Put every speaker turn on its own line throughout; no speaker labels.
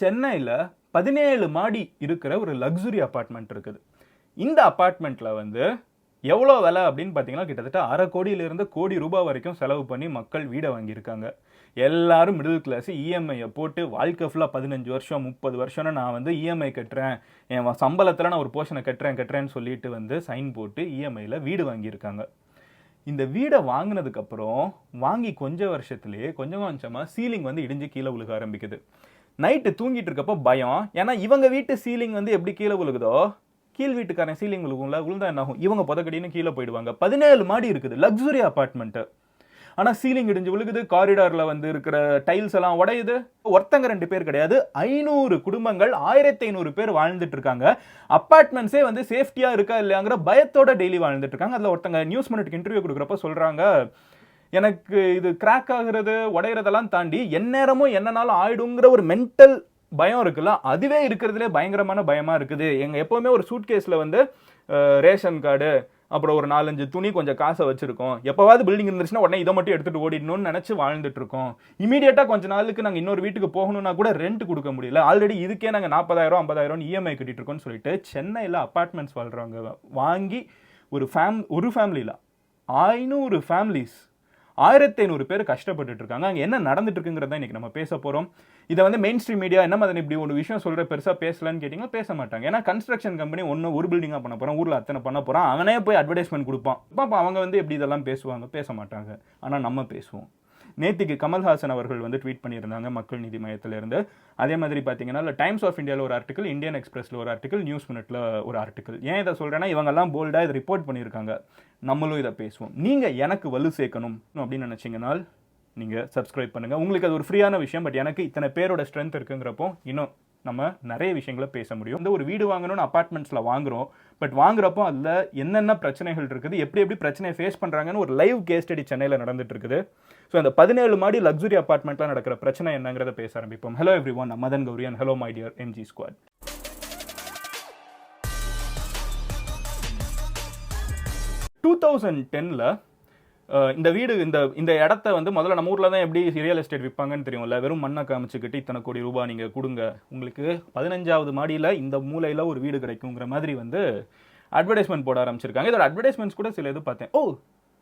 சென்னையில் 17 மாடி இருக்கிற ஒரு லக்ஸுரி அப்பார்ட்மெண்ட் இருக்குது. இந்த அப்பார்ட்மெண்ட்டில் வந்து எவ்வளோ விலை அப்படின்னு பார்த்தீங்கன்னா கிட்டத்தட்ட ₹1/2 கோடியிலிருந்து கோடி ரூபாய் வரைக்கும் செலவு பண்ணி மக்கள் வீடை வாங்கியிருக்காங்க. எல்லாரும் மிடில் கிளாஸ் இஎம்ஐயை போட்டு வாழ்க்கை ஃபுல்லாக 15 வருஷம் 30 வருஷம்னு நான் வந்து இஎம்ஐ கட்டுறேன், என் சம்பளத்தில் நான் ஒரு போர்ஷனை கட்டுறேன்னு சொல்லிட்டு வந்து சைன் போட்டு இஎம்ஐயில் வீடு வாங்கியிருக்காங்க. இந்த வீடை வாங்கினதுக்கப்புறம் வாங்கி கொஞ்சம் வருஷத்துலேயே கொஞ்சம் கொஞ்சமாக சீலிங் வந்து இடிஞ்சு கீழே விழுக ஆரம்பிக்குது. நைட்டு தூங்கிட்டு இருக்கப்போ பயம். ஏன்னா இவங்க வீட்டு சீலிங் வந்து எப்படி கீழே விழுகுதோ கீழ் வீட்டுக்காரன் சீலிங் விழுகும்ல, விழுந்தா என்ன ஆகும், இவங்க புதக்கடின்னு கீழே போயிடுவாங்க. 17 மாடி இருக்குது, லக்ஸுரி அப்பார்ட்மெண்ட்டு. ஆனால் சீலிங் இடிஞ்சு விழுகுது, காரிடாரில் வந்து இருக்கிற டைல்ஸ் எல்லாம் உடையுது. ஒருத்தங்க 2 பேர் கிடையாது, 500 குடும்பங்கள் 1500 பேர் வாழ்ந்துட்டு இருக்காங்க. அப்பார்ட்மெண்ட்ஸே வந்து சேஃப்டியாக இருக்கா இல்லையாங்கிற பயத்தோட டெய்லி வாழ்ந்துட்டு இருக்காங்க. அதில் ஒருத்தங்க நியூஸ் மினிட்க்கு இன்டர்வியூ கொடுக்குறப்ப சொல்கிறாங்க, எனக்கு இது கிராக் ஆகுறது உடையிறதெல்லாம் தாண்டி எந்நேரமும் என்னன்னாலும் ஆயிடுங்கிற ஒரு மென்டல் பயம் இருக்குல்ல, அதுவே இருக்கிறதுலே பயங்கரமான பயமாக இருக்குது. எங்கள் எப்போவுமே ஒரு சூட் கேஸில் வந்து ரேஷன் கார்டு, அப்புறம் ஒரு 4-5 துணி, கொஞ்சம் காசை வச்சுருக்கோம். எப்போவாவது பில்டிங் இருந்துச்சுன்னா உடனே இதை மட்டும் எடுத்துகிட்டு ஓடிடணும்னு நினச்சி வாழ்ந்துட்டு இருக்கோம். இமீடியட்டாக கொஞ்ச நாளுக்கு நாங்கள் இன்னொரு வீட்டுக்கு போகணும்னா கூட ரெண்ட் கொடுக்க முடியல. ஆல்ரெடி இதுக்கே நாங்கள் 40,000 50,000 இஎம்ஐ கட்டிட்டு இருக்கோம்னு சொல்லிட்டு சென்னையில் அப்பார்ட்மெண்ட்ஸ் வாழ்கிறவங்க வாங்கி ஒரு ஃபேமிலியில் 500 ஃபேமிலிஸ் 1500 பேர் கஷ்டப்பட்டுட்டு இருக்காங்க. அங்கே என்ன நடந்துட்டு இருக்குங்கிறத இன்னைக்கு நம்ம பேச போகிறோம். இதை வந்து மெயின் ஸ்ட்ரீம் மீடியா என்ன மாதிரி இப்படி ஒரு விஷயம் சொல்கிற பெருசாக பேசலான்னு கேட்டிங்கன்னா பேச மாட்டாங்க. ஏன்னா கன்ஸ்ட்ரக்ஷன் கம்பெனி ஒரு பில்டிங்காக பண்ண போகிறோம், ஊரில் அத்தனை பண்ண போகிறோம், அவனே போய் அட்வர்டைஸ்மெண்ட் கொடுப்பான். அப்போ அவங்க வந்து எப்படி இதெல்லாம் பேசுவாங்க, பேச மாட்டாங்க. ஆனால் நம்ம பேசுவோம். நேத்திக்கு கமல்ஹாசன் அவர்கள் வந்து ட்வீட் பண்ணியிருந்தாங்க மக்கள் நீதி மையத்திலிருந்து. அதே மாதிரி பார்த்தீங்கன்னா டைம்ஸ் ஆஃப் இந்தியாவில் ஒரு ஆர்டிக்கல், இந்தியன் எக்ஸ்பிரஸில் ஒரு ஆர்டிக்கல், நியூஸ் மினிட்ல ஒரு ஆர்டிக்கல். ஏன் இதை சொல்கிறேன்னா இவங்கெல்லாம் போல்டாக இதை ரிப்போர்ட் பண்ணியிருக்காங்க. நம்மளும் இதை பேசுவோம். நீங்கள் எனக்கு வலு சேர்க்கணும் அப்படின்னு நினச்சிங்கன்னா நீங்கள் சப்ஸ்கிரைப் பண்ணுங்கள். உங்களுக்கு அது ஒரு ஃப்ரீயான விஷயம். பட் எனக்கு இத்தனை பேரோட ஸ்ட்ரென்த் இருக்குங்கிறப்போ இன்னும் நம்ம நிறைய விஷயங்களை பேச முடியும். இந்த ஒரு வீடு வாங்கணும்னு அப்பார்ட்மெண்ட்ஸில் வாங்குகிறோம். பட் வாங்குறப்போ அதில் என்னென்ன பிரச்சனைகள் இருக்குது, எப்படி பிரச்சனையை ஃபேஸ் பண்ணுறாங்கன்னு ஒரு லைவ் கேஸ் ஸ்டடி சென்னையில் நடந்துட்டு இருக்குது. ஸோ அந்த 17 மாடி லக்ஸுரி அப்பார்ட்மெண்ட்டில் நடக்கிற பிரச்சனை என்னங்கிறத பேச ஆரம்பிப்போம். Hello everyone, Madan Gowri and hello my dear MG squad. 2010 இந்த வீடு இந்த இடத்த வந்து முதல்ல நம்ம ஊரில் தான் எப்படி ரியல் எஸ்டேட் விற்பாங்கன்னு தெரியும்ல, வெறும் மண்ணை காமிச்சுக்கிட்டு இத்தனை கோடி ரூபாய் நீங்கள் கொடுங்க, உங்களுக்கு 15வது மாடியில் இந்த மூலையில் ஒரு வீடு கிடைக்குங்கிற மாதிரி வந்து அட்வர்டைஸ்மெண்ட் போட ஆரம்பிச்சிருக்காங்க. இதோட அட்வர்டைஸ்மெண்ட்ஸ் கூட சில இது பார்த்தேன்.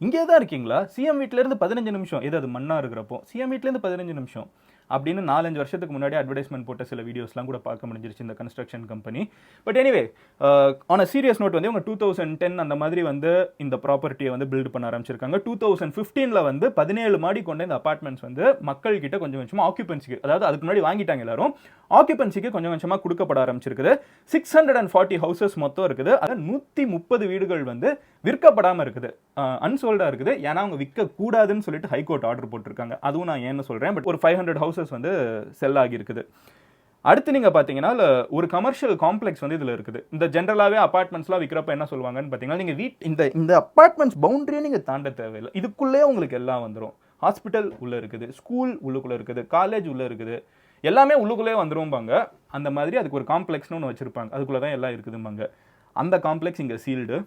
இங்கே தான் இருக்கீங்களா, சிஎம் வீட்டிலேருந்து 15 நிமிஷம், அது மண்ணாக இருக்கிறப்போ சிஎம் வீட்டிலேருந்து 15 நிமிஷம் அப்படின்னு 4-5 வருஷத்துக்கு முன்னாடி அட்வர்டைஸ்மெண்ட் போட்ட சில வீடியோஸ்லாம் கூட பார்க்க முடிஞ்சிருச்சு இந்த construction company. But anyway, on a serious note வந்து இவங்க 2010 அந்த மாதிரி வந்து இந்த ப்ராப்பர்ட்டியை வந்து பில்ட் பண்ண ஆரம்பிச்சிருக்காங்க. 2015 வந்து 17 மாடி கொண்ட இந்த அப்பார்ட்மெண்ட்ஸ் வந்து மக்கள் கிட்ட கொஞ்சம் கொஞ்சமாக ஆக்குபென்சிக்கு, அதாவது அதுக்கு முன்னாடி வாங்கிட்டாங்க எல்லாரும், ஆக்குபென்சிக்கு கொஞ்சம் கொஞ்சமாக கொடுக்கப்பட ஆரம்பிச்சிருக்குது. 640 ஹவுசஸ் மொத்தம் இருக்குது. அதில் 130 வீடுகள் வந்து விற்கப்படாமல் இருக்குது, அன்சோல்டாக இருக்குது. ஏன்னா அவங்க விற்கக்கூடாதுன்னு சொல்லிட்டு ஹைகோர்ட் ஆர்டர் போட்டிருக்காங்க. அதுவும் நான் ஏன்னு சொல்கிறேன். பட் ஒரு 500 ஹவுசஸ் வந்து செல் ஆகியிருக்குது. அடுத்து நீங்கள் பார்த்தீங்கன்னா ஒரு கமர்ஷியல் காம்ப்ளெக்ஸ் வந்து இதில் இருக்குது. இந்த ஜென்ரலாகவே அப்பார்ட்மெண்ட்ஸ்லாம் விற்கிறப்ப என்ன சொல்லுவாங்கன்னு பார்த்தீங்கன்னா, நீங்கள் இந்த அப்பார்ட்மெண்ட்ஸ் பவுண்டரியை நீங்கள் தாண்ட தேவையில்லை, இதுக்குள்ளே உங்களுக்கு எல்லாம் வந்துடும். ஹாஸ்பிட்டல் உள்ளே இருக்குது, ஸ்கூல் உள்ளுக்குள்ளே இருக்குது, காலேஜ் உள்ளே இருக்குது, எல்லாமே உள்ளுக்குள்ளே வந்துரும்பாங்க. அந்த மாதிரி அதுக்கு ஒரு காம்ப்ளெக்ஸ்னு ஒன்று வச்சுருப்பாங்க, அதுக்குள்ளே தான் எல்லாம் இருக்குதும்பாங்க. அந்த காம்ப்ளெக்ஸ் இங்கே சீல்டு.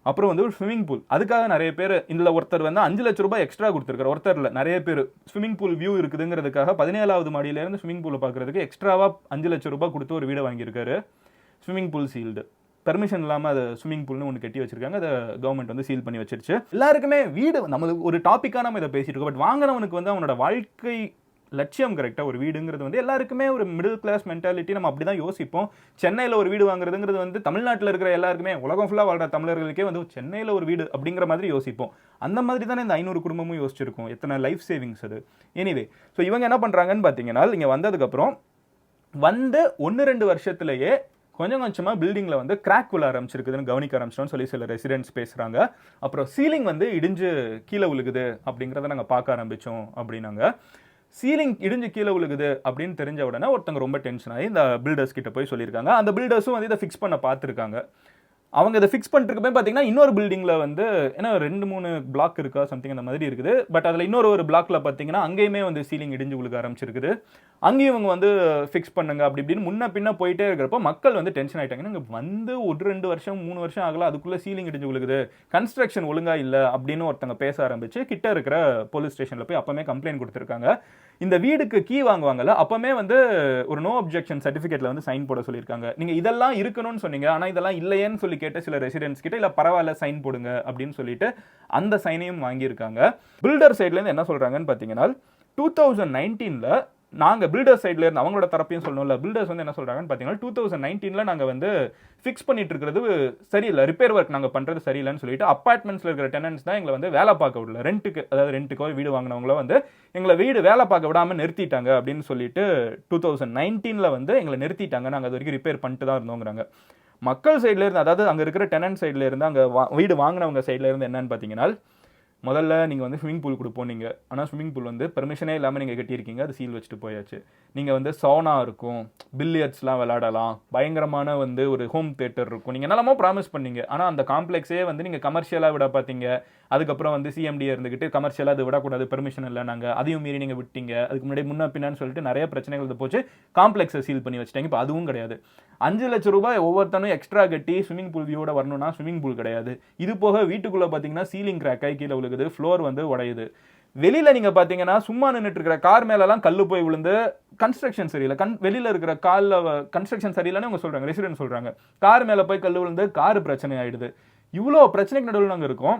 அப்புறம் வந்து ஒரு ஸ்விம்மிங் பூல், அதுக்காக நிறைய பேர் இதில் ஒருத்தர் வந்து 5 லட்ச ரூபாய் எக்ஸ்ட்ரா கொடுத்துருக்காரு. ஒருத்தர் இல்லை, நிறைய பேர் ஸ்விம்மிங் பூல் வியூ இருக்குதுங்கிறதுக்காக 17வது மாடியிலேருந்து ஸ்விம்மிங் பூலை பார்க்குறதுக்கு எக்ஸ்ட்ராவாக 5 லட்ச ரூபாய் கொடுத்து ஒரு வீடை வாங்கியிருக்காரு. ஸ்விம்மிங் பூல் சீல்டு, பெர்மிஷன் இல்லாமல் அதை ஸ்விம்மிங் பூல்னு ஒன்று கட்டி வச்சிருக்காங்க. அதை கவர்மெண்ட் வந்து சீல் பண்ணி வச்சிருச்சு. எல்லாருக்குமே வீடு நம்மளுக்கு ஒரு டாப்பிக்காக நம்ம இதை பேசிட்டு இருக்கோம். பட் வாங்குறவனுக்கு வந்து அவனோட வாழ்க்கை லட்சியம் கரெக்டாக ஒரு வீடுங்கிறது வந்து எல்லாருக்குமே ஒரு மிடில் கிளாஸ் மென்டாலிட்டி, நம்ம அப்படி தான் யோசிப்போம். சென்னையில் ஒரு வீடு வாங்குறதுங்கிறது வந்து தமிழ்நாட்டில் இருக்கிற எல்லாருக்குமே, உலகம் ஃபுல்லாக வாழ்கிற தமிழர்களுக்கே வந்து சென்னையில் ஒரு வீடு அப்படிங்கிற மாதிரி யோசிப்போம். அந்த மாதிரி தானே இந்த 500 குடும்பமும் யோசிச்சிருக்கோம். எத்தனை லைஃப் சேவிங்ஸ் அது. எனிவே, ஸோ இவங்க என்ன பண்ணுறாங்கன்னு பார்த்தீங்கன்னா, இங்கே வந்ததுக்கப்புறம் வந்து 1-2 வருஷத்துலேயே கொஞ்சம் கொஞ்சமாக பில்டிங்கில் வந்து கிராக் விழ ஆரம்பிச்சிருக்குதுன்னு கவனிக்க ஆரம்பிச்சிட்டோம்னு சொல்லி சில ரெசிடென்ட்ஸ் பேசுகிறாங்க. அப்புறம் சீலிங் வந்து இடிஞ்சு கீழே விழுகுது அப்படிங்கிறத நாங்கள் பார்க்க ஆரம்பித்தோம் அப்படின்னாங்க. சீலிங் இடிஞ்சு கீழே விழுகுது அப்படின்னு தெரிஞ்ச உடனே ஒருத்தங்க ரொம்ப டென்ஷன் ஆகி இந்த பில்டர்ஸ் கிட்ட போய் சொல்லியிருக்காங்க. அந்த பில்டர்ஸும் வந்து இதை ஃபிக்ஸ் பண்ண பார்த்துருக்காங்க. அவங்க இதை ஃபிக்ஸ் பண்ணிருக்கப்போ பார்த்தீங்கன்னா இன்னொரு பில்டிங்கில் வந்து ஏன்னா 2-3 பிளாக் இருக்கா சம்திங் அந்த மாதிரி இருக்குது. பட் அதில் இன்னொரு பிளாக்ல பார்த்தீங்கன்னா அங்கேயுமே வந்து சீலிங் இடிஞ்சு விழுக ஆரம்பிச்சிருக்குது. அங்கேயும் இவங்க வந்து ஃபிக்ஸ் பண்ணுங்க அப்படி இப்படின்னு முன்ன பின்ன போயிட்டே இருக்கிறப்போ மக்கள் வந்து டென்ஷன் ஆகிட்டாங்க. இங்கே வந்து 1-2 வருஷம் 3 வருஷம் ஆகல, அதுக்குள்ளே சீலிங் இடிஞ்சு விழுகுது, கன்ஸ்ட்ரக்ஷன் ஒழுங்கா இல்லை அப்படின்னு ஒருத்தங்க பேச ஆரம்பிச்சு கிட்ட இருக்கிற போலீஸ் ஸ்டேஷனில் போய் அப்பவே கம்ப்ளைண்ட் கொடுத்துருக்காங்க. இந்த வீடுக்கு கீ வாங்குவாங்கல்ல, அப்பமே வந்து ஒரு நோ அப்ஜெக்ஷன் சர்டிஃபிகேட்ல வந்து சைன் போட சொல்லியிருக்காங்க. நீங்க இதெல்லாம் இருக்கணும்னு சொன்னீங்க, ஆனா இதெல்லாம் இல்லையேன்னு சொல்லி கேட்ட சில ரெசிடென்ட்ஸ் கிட்ட இல்ல பரவாயில்ல சைன் போடுங்க அப்படின்னு சொல்லிட்டு அந்த சைனையும் வாங்கியிருக்காங்க. பில்டர் சைட்ல இருந்து என்ன சொல்றாங்கன்னு பாத்தீங்கன்னா 2019ல நாங்க பில்டர் சைட்ல இருந்து அவங்களோட தரப்பையும் சொல்லணும்ல, பில்டர்ஸ் வந்து என்ன சொல்றாங்கன்னு பாத்தீங்கன்னா 2019ல நாங்க வந்து ஃபிக்ஸ் பண்ணிட்டு இருக்கிறது சரியில்லை, ரிப்பேர் ஒர்க் நாங்க பண்றது சரியில்லைன்னு சொல்லிட்டு அபார்ட்மெண்ட்ஸ்ல இருக்கிற டெனன்ட்ஸ் தான் எங்களை வந்து வேலை பார்க்க விடல, ரெண்டுக்கு அதாவது ரெண்டுக்கோ வீடு வாங்கினவங்கள வந்து எங்களை வீடு வேலை பார்க்க விடாம நிறுத்திட்டாங்க அப்படின்னு சொல்லிட்டு 2019ல வந்து எங்களை நிறுத்திட்டாங்க, நாங்க அது வரைக்கும் ரிப்பேர் பண்ணிட்டு தான் இருந்தோங்கிறாங்க. மக்கள் சைட்ல இருந்து அதாவது அங்க இருக்கிற டெனன்ட் சைட்ல இருந்து அங்க வீடு வாங்கினவங்க சைட்ல இருந்து என்னன்னு பாத்தீங்கன்னா முதல்ல நீங்கள் வந்து ஸ்விமிங் பூல் கொடுப்போம் நீங்கள், ஆனால் ஸ்விமிங் பூல் வந்து பெர்மிஷனே இல்லாமல் நீங்கள் கட்டியிருக்கீங்க, அது சீல் வச்சுட்டு போயாச்சு. நீங்கள் வந்து சவுனா இருக்கும், பில்லியர்ட்ஸ்லாம் விளையாடலாம், பயங்கரமான வந்து ஒரு ஹோம் தியேட்டர் இருக்கும், நீங்கள் என்னெல்லாமோ ப்ராமிஸ் பண்ணீங்க. ஆனால் அந்த காம்ப்ளெக்ஸே வந்து நீங்கள் கமர்ஷியலாக விட பார்த்தீங்க. அதுக்கப்புறம் வந்து சிஎம்டியை இருந்துக்கிட்டு கமர்ஷியலாக அது விடக்கூடாது, பெர்மிஷன் இல்லை நாங்கள், அதையும் மீறி நீங்கள் விட்டீங்க. அதுக்கு முன்னாடி முன்ன பின்னான்னு சொல்லிட்டு நிறைய பிரச்சனைகள் போச்சு, காம்ப்ளெக்ஸை சீல் பண்ணி வச்சிட்டாங்க. இப்போ அதுவும் கிடையாது. 5 லட்சம் ரூபாய் ஒவ்வொருத்தனும் எக்ஸ்ட்ரா கட்டி ஸ்விமிங் பூல் வியூவோட வரணும்னா ஸ்விமிங் பூல் கிடையாது. இது போக வீட்டுக்குள்ளே பார்த்தீங்கன்னா சீலிங் கிராக் ஆகி கீழே விழுகுது, ஃப்ளோர் வந்து உடையுது. வெளியில நீங்க பாத்தீங்கன்னா சும்மா நின்றுட்டு இருக்கிற கார் மேலலாம் கல்லு போய் விழுந்து கன்ஸ்ட்ரக்ஷன் சரியில்லை, வெளியில இருக்கிற கார்ல கன்ஸ்ட்ரக்ஷன் சரியில்லைன்னு அவங்க சொல்றாங்க, ரெசிடென்ட் சொல்றாங்க. கார் மேல போய் கல்லு விழுந்து கார் பிரச்சனை ஆயிடுது. இவ்வளோ பிரச்சனைக்கு நடுவில் நாங்கள் இருக்கோம்.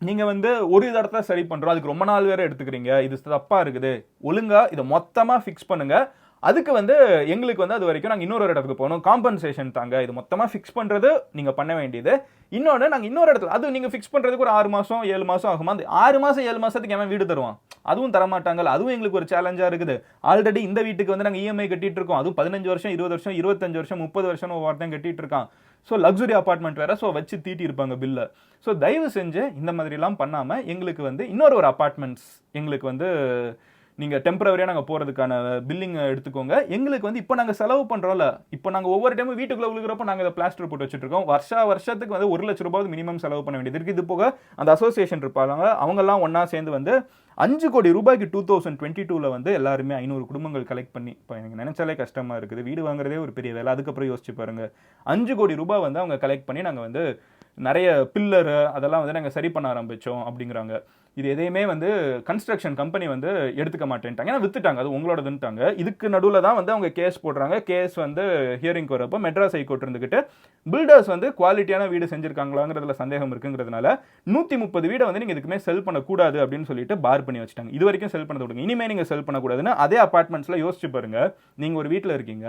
நீங்க வந்து ஒரு இடத்துல சரி பண்றோம், அதுக்கு ரொம்ப நாள் வேற எடுத்துக்கிறீங்க, இது தப்பா இருக்குது, ஒழுங்கா இதை மொத்தமா ஃபிக்ஸ் பண்ணுங்க. அதுக்கு வந்து எங்களுக்கு வந்து அது வரைக்கும் நாங்கள் இன்னொரு இடத்துக்கு போகணும், காம்பன்சேஷன் தாங்க, இது மொத்தமாக ஃபிக்ஸ் பண்ணுறது நீங்கள் பண்ண வேண்டியது. இன்னொன்று நாங்கள் இன்னொரு இடத்துல அது நீங்கள் ஃபிக்ஸ் பண்ணுறதுக்கு ஒரு 6 மாதம் 7 மாதம் ஆகுமா, அந்த 6 மாதம் 7 மாதத்துக்கு எவன் வீடு தருவான், அதுவும் தரமாட்டாங்கல்ல. அதுவும் எங்களுக்கு ஒரு சேலஞ்சாக இருக்குது. ஆல்ரெடி இந்த வீட்டுக்கு வந்து நாங்கள் இஎம்ஐ கட்டிட்டு இருக்கோம், அதுவும் 15 வருஷம் 20 வருஷம் 25 வருஷம் 30 வருஷம் ஒவ்வொருத்தையும் கட்டிட்டு இருக்கான். ஸோ லக்ஸுரி அப்பார்ட்மெண்ட் வேற, ஸோ வச்சு தீட்டி இருப்பாங்க பில்லை. ஸோ தயவு செஞ்சு இந்த மாதிரிலாம் பண்ணாமல் எங்களுக்கு வந்து இன்னொரு அப்பார்ட்மெண்ட்ஸ் எங்களுக்கு வந்து நீங்கள் டெம்பரவரியாக நாங்கள் போகிறதுக்கான பில்லிங் எடுத்துக்கோங்க. எங்களுக்கு வந்து இப்போ நாங்கள் செலவு பண்ணுறோம்ல, இப்போ நாங்கள் ஒவ்வொரு டைமும் வீட்டுக்குள்ளே விழுகிறப்போ நாங்கள் இதை பிளாஸ்டர் போட்டு வச்சுட்டு இருக்கோம். வருஷத்துக்கு வந்து 1 லட்ச ரூபாய் மினிமம் செலவு பண்ண வேண்டியது இருக்குது. இது போக அந்த அசோசியேஷன் இருப்பாங்க, அவங்கெல்லாம் ஒன்றா சேர்ந்து வந்து 5 கோடி ரூபாய்க்கு 2022ல் வந்து எல்லாருமே 500 குடும்பங்கள் கலெக்ட் பண்ணி, இப்போ எனக்கு நினைச்சாலே கஷ்டமாக இருக்குது, வீடு வாங்குறதே ஒரு பெரிய வேலை, அதுக்கப்புறம் யோசிச்சு பாருங்கள். 5 கோடி ரூபாய் வந்து அவங்க கலெக்ட் பண்ணி நாங்கள் வந்து நிறைய பில்லரு அதெல்லாம் வந்து நாங்கள் சரி பண்ண ஆரம்பித்தோம் அப்படிங்கிறாங்க. இது எதையுமே வந்து கன்ஸ்ட்ரக்ஷன் கம்பெனி வந்து எடுத்துக்க மாட்டேன்ட்டாங்க, ஏன்னா வித்துட்டாங்க, அது உங்களோடதுன்ட்டாங்க. இதுக்கு நடுவில் தான் வந்து அவங்க கேஸ் போடுறாங்க. கேஸ் வந்து ஹியரிங் வரப்போ மெட்ராஸ் ஹைகோர்ட் இருந்துக்கிட்டு பில்டர்ஸ் வந்து குவாலிட்டியான வீடு செஞ்சிருக்காங்களாங்கிறதுல சந்தேகம் இருக்குங்கிறதுனால 130 வீடை வந்து நீங்கள் இதுக்குமே செல் பண்ணக்கூடாது அப்படின்னு சொல்லிட்டு பார் பண்ணி வச்சுட்டாங்க. இது வரைக்கும் செல் பண்ண விடுங்க, இனிமேல் நீங்கள் செல் பண்ணக்கூடாதுன்னு. அதே அப்பார்ட்மெண்ட்ஸில் யோசிச்சு பாருங்க, நீங்கள் ஒரு வீட்டில் இருக்கீங்க,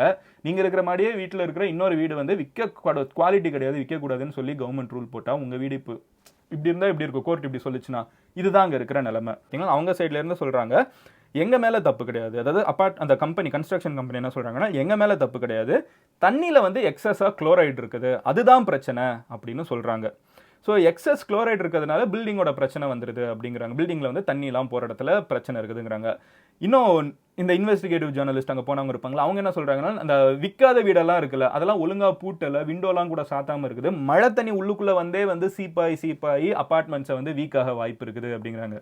நீங்கள் இருக்கிற மாதிரியே வீட்டில் இருக்கிற இன்னொரு வீடு வந்து குவாலிட்டி கிடையாது, விற்கக்கூடாதுன்னு சொல்லி கவர்மெண்ட் ரூல் போட்டால் உங்கள் வீடு இப்போ இப்படி இருந்தால் இப்படி இருக்கும், கோர்ட் இப்படி சொல்லிச்சுன்னா இதுதான் அங்கே இருக்கிற நிலைமை. அவங்க சைட்ல இருந்து சொல்றாங்க எங்க மேல தப்பு கிடையாது, அதாவது அந்த கம்பெனி கன்ஸ்ட்ரக்ஷன் கம்பெனி என்ன சொல்றாங்கன்னா எங்க மேல தப்பு கிடையாது, தண்ணியில வந்து எக்ஸஸா குளோரைடு இருக்குது, அதுதான் பிரச்சனை அப்படின்னு சொல்றாங்க. ஸோ எக்ஸஸ் குளோரைடு இருக்கிறதுனால பில்டிங்கோட பிரச்சனை வந்துருது அப்படிங்கிறாங்க, பில்டிங்கில் வந்து தண்ணியெல்லாம் போகிற இடத்துல பிரச்சனை இருக்குதுங்கிறாங்க. இன்னும் இந்த இன்வெஸ்டிகேட்டிவ் ஜேர்னலிஸ்ட் அங்கே போனவங்க இருப்பாங்களா, அவங்க என்ன சொல்கிறாங்கன்னா அந்த விற்காத வீடெல்லாம் இருக்குல்ல அதெல்லாம் ஒழுங்காக பூட்டலை, விண்டோலாம் கூட சாத்தாமல் இருக்குது, மழை தண்ணி உள்ளுக்குள்ளே வந்து சீப்பாயி அப்பார்ட்மெண்ட்ஸை வந்து வீக்காக வாய்ப்பு இருக்குது அப்படிங்கிறாங்க.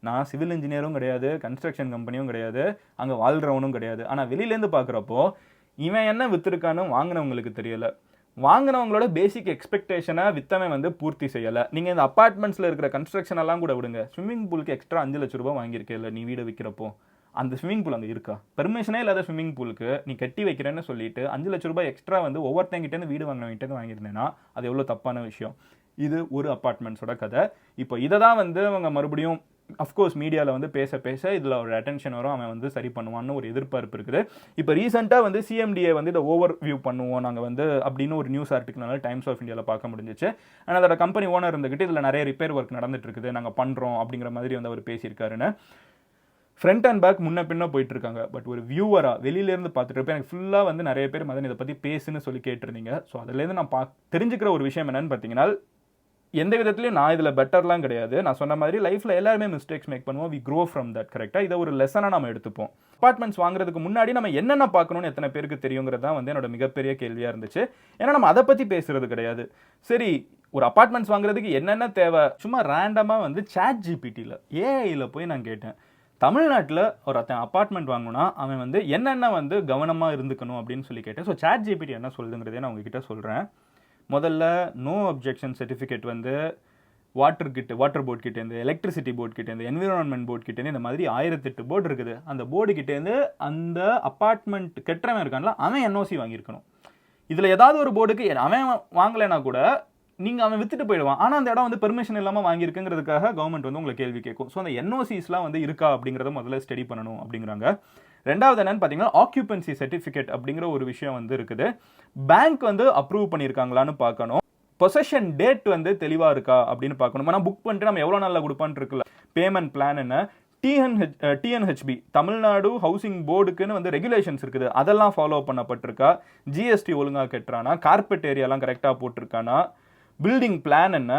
நான் சிவில் இன்ஜினியரும் கிடையாது, கன்ஸ்ட்ரக்ஷன் கம்பெனியும் கிடையாது, அங்கே வாழ்கிறவனும் கிடையாது. ஆனால் வெளியிலேருந்து பார்க்குறப்போ இவன் என்ன விற்றுருக்கான்னு வாங்கினவங்களுக்கு தெரியலை, வாங்கினவங்களோட பேசிக் எக்ஸ்பெக்டேஷனை வித்தவன் வந்து பூர்த்தி செய்யலை. நீங்கள் இந்த அப்பார்ட்மெண்ட்ஸில் இருக்கிற கன்ஸ்ட்ரக்ஷன் எல்லாம் கூட விடுங்க, ஸ்விம்மிங் பூலுக்கு எக்ஸ்ட்ரா 5 லட்ச ரூபாய் வாங்கியிருக்கே இல்லை நீ வீடு விற்கிறப்போ, அந்த ஸ்விம்மிங் பூல் அங்கே இருக்கா? பெர்மிஷனே இல்லாத ஸ்விம்மிங் பூலுக்கு நீ கட்டி வைக்கிறேன்னு சொல்லிட்டு 5 லட்ச ரூபாய் எக்ஸ்ட்ரா வந்து ஒவ்வொருத்தங்கிட்டேருந்து வீடு வாங்கினவங்கிட்டேருந்து வாங்கியிருந்தேன்னா அது எவ்வளோ தப்பான விஷயம். இது ஒரு அப்பார்ட்மெண்ட்ஸோட கதை. இப்போ இதை தான் வந்து அவங்க மறுபடியும் அஃப்கோர்ஸ் மீடியாவில் வந்து பேச இதில் ஒரு அட்டென்ஷன் வரும், அவன் வந்து சரி பண்ணுவான்னு ஒரு எதிர்பார்ப்பு இருக்குது. இப்போ ரீசெண்டாக வந்து சிஎம்டிஏ வந்து இதை ஓவர் வியூ பண்ணுவோம் நாங்கள் வந்து அப்படின்னு ஒரு நியூஸ் ஆர்டிக்கல்னால டைம்ஸ் ஆஃப் இந்தியாவில் பார்க்க முடிஞ்சிச்சு. ஆனால் அதோட கம்பெனி ஓனர் இருந்துக்கிட்டு இதில் நிறைய ரிப்பேர் ஒர்க் நடந்துட்டு இருக்குது, நாங்கள் பண்ணுறோம் அப்படிங்கிற மாதிரி வந்து அவர் பேசியிருக்காருன்னு. ஃப்ரண்ட் அண்ட் பேக் முன்ன பின்ன போயிட்டு இருக்காங்க. பட் ஒரு வியூவராக வெளியிலேருந்து பார்த்துட்டு இருப்பேன், எனக்கு ஃபுல்லாக வந்து நிறைய பேர் மதன் இதை பற்றி பேசுன்னு சொல்லி கேட்டிருந்தீங்க. ஸோ அதுலேருந்து நான் தெரிஞ்சுக்கிற ஒரு விஷயம் என்னன்னு பார்த்தீங்கன்னா, எந்த விதத்துலையும் நான் இதில் பெட்டர்லாம் கிடையாது. நான் சொன்ன மாதிரி லைஃப்பில் எல்லாருமே மிஸ்டேக்ஸ் மேக் பண்ணுவோம், வி க்ரோ ஃப்ரம் தட். கரெக்டாக இதை ஒரு லெசனாக நம்ம எடுத்துப்போம். அப்பார்ட்மெண்ட்ஸ் வாங்குறதுக்கு முன்னாடி நம்ம என்னென்ன பார்க்கணும்னு எத்தனை பேருக்கு தெரியுங்கிறது தான் வந்து என்னோட மிகப்பெரிய கேள்வியாக இருந்துச்சு. ஏன்னா நம்ம அதை பற்றி பேசுறது கிடையாது. சரி, ஒரு அப்பார்ட்மெண்ட்ஸ் வாங்குறதுக்கு என்னென்ன தேவை, சும்மா ரேண்டமாக வந்து சாட் ஜிபிடியில் ஏஐயில் போய் நான் கேட்டேன், தமிழ்நாட்டில் ஒரு அப்பார்ட்மெண்ட் வாங்கணும்னா அவன் வந்து என்னென்ன வந்து கவனமாக இருந்துக்கணும் அப்படின்னு சொல்லி கேட்டேன். ஸோ சாட் ஜிபிடி என்ன சொல்லுங்கிறதே நான் உங்ககிட்ட சொல்கிறேன். முதல்ல நோ அப்ஜெக்ஷன் சர்டிஃபிகேட் வந்து வாட்டர் போர்ட் கிட்டேருந்து, எலக்ட்ரிசிட்டி போர்ட் கிட்டேருந்து, என்விரான்மெண்ட் போர்ட் கிட்டேருந்து, இந்த மாதிரி 1008 போர்டு இருக்குது. அந்த போர்டு கிட்டேருந்து அந்த அப்பார்ட்மெண்ட் கெட்டுறவன் இருக்கான்ல அவன் என்ஓசி வாங்கியிருக்கணும். இதில் ஏதாவது ஒரு போர்டுக்கு அவன் வாங்கலைன்னா கூட நீங்கள் அவன் வித்துட்டு போயிடுவான். ஆனால் அந்த இடம் வந்து பெர்மிஷன் இல்லாமல் வாங்கியிருக்குங்கிறதுக்காக கவர்மெண்ட் வந்து உங்களை கேள்வி கேட்கும். ஸோ அந்த என்ஓசிஸ்லாம் வந்து இருக்கா அப்படிங்கிறத முதல்ல ஸ்டடி பண்ணணும் அப்படிங்கிறாங்க. ரெண்டாவது என்னன்னு பார்த்தீங்கன்னா ஆக்யூபன்சி சர்டிஃபிகேட் அப்படிங்கிற ஒரு விஷயம் வந்து இருக்குது. பேங்க் வந்து அப்ரூவ் பண்ணியிருக்காங்களான்னு பார்க்கணும். பொசஷன் டேட் வந்து தெளிவாக இருக்கா அப்படின்னு பார்க்கணும். ஆனால் புக் பண்ணிட்டு நம்ம எவ்வளோ நாளில் கொடுப்பான்னு இருக்குல்ல. பேமெண்ட் பிளான் என்ன, டிஎன்ஹெச்பி தமிழ்நாடு ஹவுசிங் போர்டுக்குன்னு வந்து ரெகுலேஷன்ஸ் இருக்குது, அதெல்லாம் ஃபாலோ பண்ணப்பட்டிருக்கா, ஜிஎஸ்டி ஒழுங்காக கட்டுறானா, கார்பெட் ஏரியாலாம் கரெக்டாக போட்டிருக்கானா, பில்டிங் பிளான் என்ன,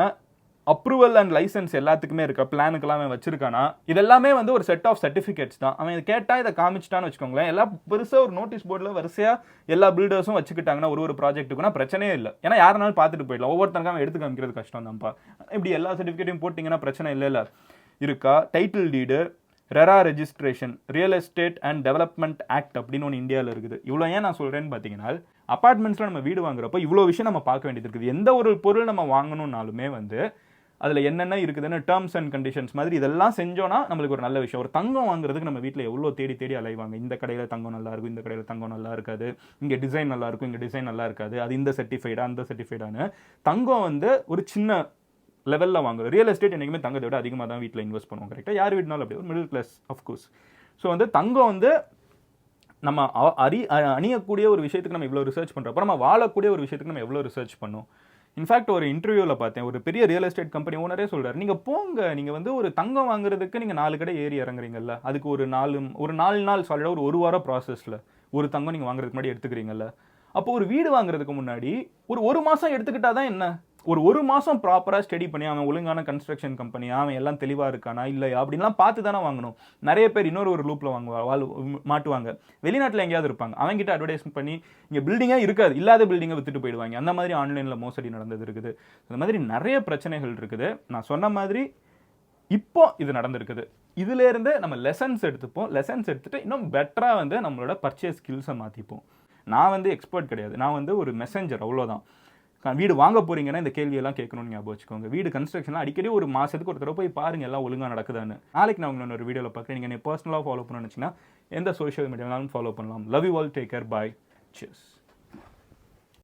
அப்ரூவல் அண்ட் லைசன்ஸ் எல்லாத்துக்குமே இருக்கா, பிளானுக்கெல்லாம் அவன் வச்சிருக்கானா, இதெல்லாமே வந்து ஒரு செட் ஆஃப் சர்டிஃபிகேட்ஸ் தான். அவன் இதை கேட்டால் இதை காமிச்சிட்டான்னு வச்சுக்கோங்களேன், எல்லாம் பெருசாக ஒரு நோட்டீஸ் போர்டில் வரிசையாக எல்லா பில்டர்ஸும் வச்சுக்கிட்டாங்கன்னா ஒரு ப்ராஜெக்ட்டுக்குன்னா பிரச்சனையே இல்லை. ஏன்னா யாருனாலும் பார்த்துட்டு போயிடலாம், ஒவ்வொருத்தருக்கும் அவன் எடுத்து காமிக்கிறது கஷ்டம் தான்ப்பா. இப்படி எல்லா சர்டிஃபிகேட்டையும் போட்டிங்கன்னா பிரச்சனை இல்லை இருக்கா. Title deed, RERA registration, real estate and development act அப்படின்னு ஒன்று இந்தியாவில் இருக்குது. இவ்வளோ ஏன் நான் சொல்கிறேன்னு பார்த்தீங்கன்னா அப்பார்ட்மெண்ட்ஸில் நம்ம வீடு வாங்குறப்போ இவ்வளோ விஷயம் நம்ம பார்க்க வேண்டியது இருக்குது. எந்த ஒரு பொருள் நம்ம வாங்கணும்னாலுமே வந்து அதில் என்னென்ன இருக்குதுன்னு டேர்ம்ஸ் அண்ட் கண்டிஷன்ஸ் மாதிரி இதெல்லாம் செஞ்சோன்னா நம்மளுக்கு ஒரு நல்ல விஷயம். ஒரு தங்கம் வாங்குறதுக்கு நம்ம வீட்டில் எவ்வளோ தேடி அலைவாங்க. இந்த கடையில் தங்கம் நல்லா இருக்கும், இந்த கடையில் தங்கம் நல்லா இருக்காது, இங்கே டிசைன் நல்லா இருக்கும், இங்கே டிசைன் நல்லா இருக்காது, அது இந்த சர்டிஃபைடா அந்த சர்டிஃபைடான்னு. தங்கம் வந்து ஒரு சின்ன லெவலில் வாங்குறோம். ரியல் எஸ்டேட் என்றைக்குமே தங்கத்தை விட அதிகமாக தான் வீட்டில் இன்வெஸ்ட் பண்ணுவோம். கரெக்டாக யார் வீட்டினாலும் அப்படி ஒரு மிடில் கிளாஸ் ஆஃப்கோர்ஸ். ஸோ வந்து தங்கம் வந்து நம்ம அணியக்கூடிய ஒரு விஷயத்துக்கு நம்ம இவ்வளோ ரிசர்ச் பண்ணுறப்போ நம்ம வாழக்கூடிய ஒரு விஷயத்துக்கு நம்ம எவ்வளோ ரிசர்ச் பண்ணோம். இன்ஃபேக்ட் ஒரு இன்டர்வியூவில் பார்த்தேன், ஒரு பெரிய ரியல் எஸ்டேட் கம்பெனி ஓனரே சொல்கிறார், நீங்கள் போங்க, நீங்கள் வந்து ஒரு தங்கம் வாங்குறதுக்கு நீங்கள் 4 கடை ஏறி இறங்குறீங்கல்ல, அதுக்கு ஒரு 4 நாள் சாலிடாக ஒரு வாரம் ப்ராசஸில் ஒரு தங்கம் நீங்கள் வாங்குறதுக்கு முன்னாடி எடுத்துக்கிறீங்கல்ல, அப்போ ஒரு வீடு வாங்குறதுக்கு முன்னாடி ஒரு மாதம் எடுத்துக்கிட்டா தான் என்ன, ஒரு மாதம் ப்ராப்பராக ஸ்டடி பண்ணி அவன் ஒழுங்கான கன்ஸ்ட்ரக்ஷன் கம்பெனி, அவன் எல்லாம் தெளிவாக இருக்கானா இல்லையா அப்படின்லாம் பார்த்து தானே வாங்கணும். நிறைய பேர் ஒரு லூப்பில் மாட்டுவாங்க. வெளிநாட்டில் எங்கேயாவது இருப்பாங்க, அவங்ககிட்ட அட்வர்டைஸ் பண்ணி இங்கே பில்டிங்கே இருக்காது, இல்லாத பில்டிங்கை வித்துட்டு போயிடுவாங்க. அந்த மாதிரி ஆன்லைனில் மோசடி நடந்தது இருக்குது. அந்த மாதிரி நிறைய பிரச்சனைகள் இருக்குது. நான் சொன்ன மாதிரி இப்போ இது நடந்திருக்குது. இதுலேருந்து நம்ம லெசன்ஸ் எடுத்துப்போம். லெசன்ஸ் எடுத்துகிட்டு இன்னும் பெட்டராக வந்து நம்மளோட பர்ச்சேஸ் ஸ்கில்ஸை மாற்றிப்போம். நான் வந்து எக்ஸ்பர்ட் கிடையாது, நான் வந்து ஒரு மெசஞ்சர், அவ்வளோதான். வீடு வாங்க போறீங்கன்னா இந்த கேள்வியெல்லாம் கேட்கணும்னு ஞாபகம் வச்சுக்கோங்க. வீடு கன்ஸ்ட்ரக்ஷன்லாம் அடிக்கடி ஒரு மாதத்துக்கு ஒரு தடவை போய் பாருங்க எல்லாம் ஒழுங்காக நடக்குதான்னு. நாளைக்கு நான் உங்களை ஒரு வீடியோவில் பார்க்குறேன். நீங்கள் பர்சனலாக ஃபாலோ பண்ணணும்னு நினச்சிங்கன்னா எந்த சோஷியல் மீடியானாலும் ஃபாலோ பண்ணலாம். Love you all, take care, bye, cheers.